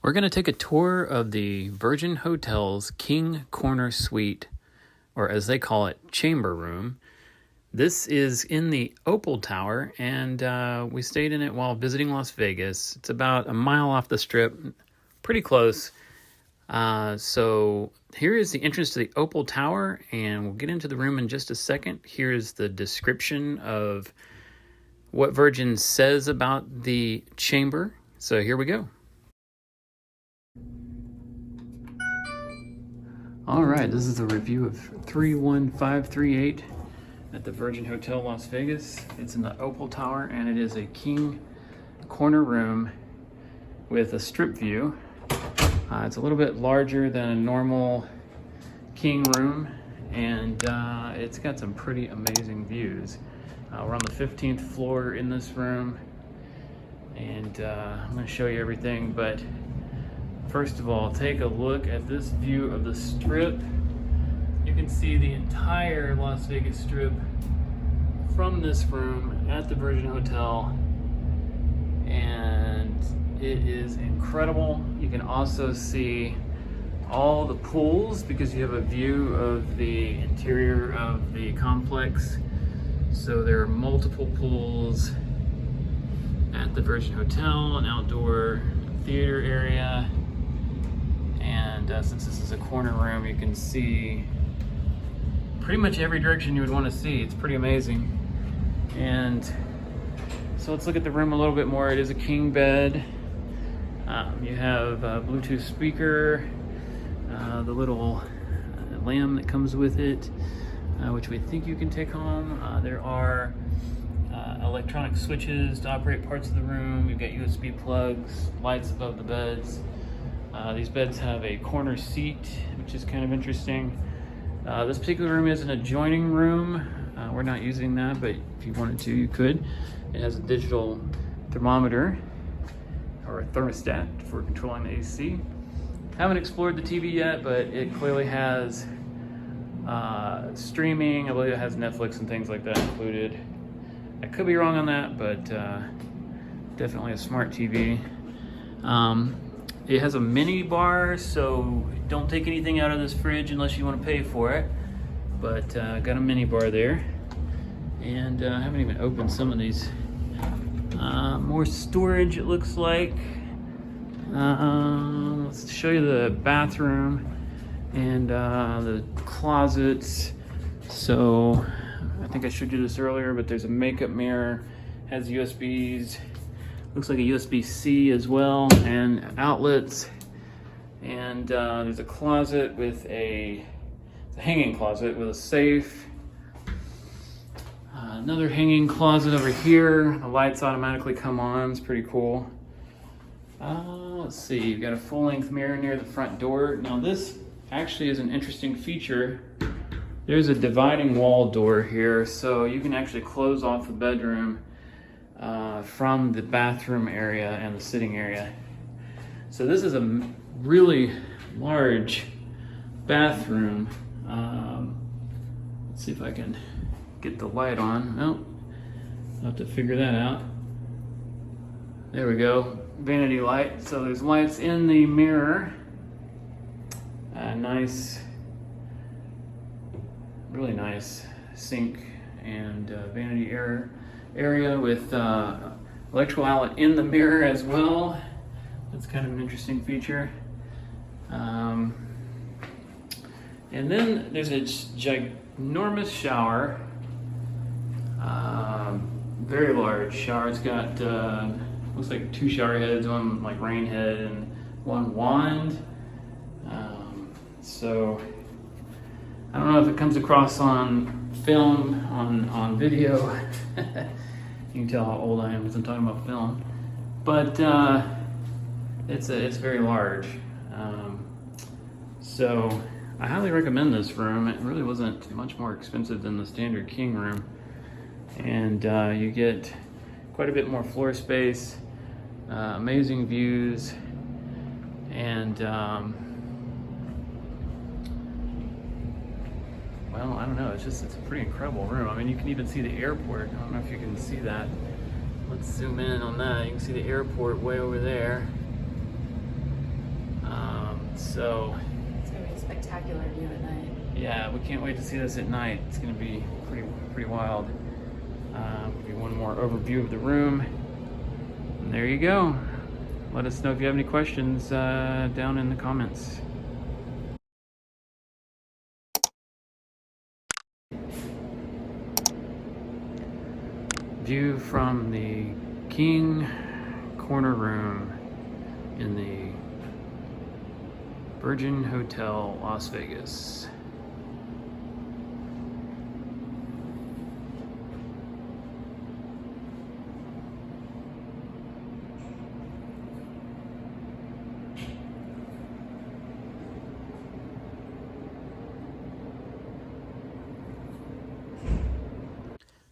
We're going to take a tour of the Virgin Hotel's King Corner Suite, or as they call it, Chamber Room. This is in the Opal Tower, and we stayed in it while visiting Las Vegas. It's about a mile off the Strip, pretty close. So here is the entrance to the Opal Tower, and we'll get into the room in just a second. Here is the description of what Virgin says about the chamber. So here we go. All right, this is a review of 31538 at the Virgin Hotel Las Vegas. It's in the Opal Tower, and it is a king corner room with a strip view. It's a little bit larger than a normal king room, and it's got some pretty amazing views. We're on the 15th floor in this room, and I'm going to show you everything, but first of all, take a look at this view of the Strip. You can see the entire Las Vegas Strip from this room at the Virgin Hotel, and it is incredible. You can also see all the pools because you have a view of the interior of the complex. So there are multiple pools at the Virgin Hotel, an outdoor theater area. And since this is a corner room, you can see pretty much every direction you would want to see. It's pretty amazing. And so let's look at the room a little bit more. It is a king bed. You have a Bluetooth speaker, the little lamp that comes with it, which we think you can take home. There are electronic switches to operate parts of the room. You've got USB plugs, lights above the beds. These beds have a corner seat, which is kind of interesting. This particular room is an adjoining room. We're not using that, but if you wanted to, you could. It has a digital thermometer or a thermostat for controlling the AC. Haven't explored the TV yet, but it clearly has streaming. I believe it has Netflix and things like that included. I could be wrong on that, but definitely a smart TV. It has a mini bar, so don't take anything out of this fridge unless you want to pay for it. But got a mini bar there. And I haven't even opened some of these. More storage, it looks like. Let's show you the bathroom and the closets. So I think I showed you this earlier, but there's a makeup mirror, has USBs. Looks like a USB-C as well, and outlets. And there's a closet with a hanging closet with a safe. Another hanging closet over here. The lights automatically come on. It's pretty cool. Let's see. You've got a full-length mirror near the front door. Now this actually is an interesting feature. There's a dividing wall door here, so you can actually close off the bedroom from the bathroom area and the sitting area. So this is a really large bathroom. Let's see if I can get the light on. Nope, I'll have to figure that out. There we go, vanity light. So there's lights in the mirror. Nice, really nice sink and vanity area with electrical outlet in the mirror as well. That's kind of an interesting feature. And then there's a ginormous shower, very large shower. It's got looks like 2 shower heads, one like rain head and one wand. So I don't know if it comes across on film, on video. You can tell how old I am because I'm talking about film, but it's very large. So I highly recommend this room. It really wasn't much more expensive than the standard king room, and you get quite a bit more floor space, amazing views, and well, I don't know, it's a pretty incredible room. I mean, you can even see the airport. I don't know if you can see that. Let's zoom in on that. You can see the airport way over there. So it's gonna be a spectacular view at night. yeah, we can't wait to see this at night. It's gonna be pretty wild. Give you one more overview of the room. And there you go. Let us know if you have any questions down in the comments. View from the King Corner Room in the Virgin Hotel, Las Vegas.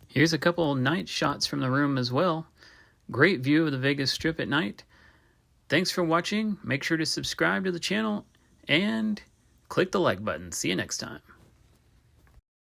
Here's a couple night shots from the room as well. Great view of the Vegas Strip at night. Thanks for watching. Make sure to subscribe to the channel and click the like button. See you next time.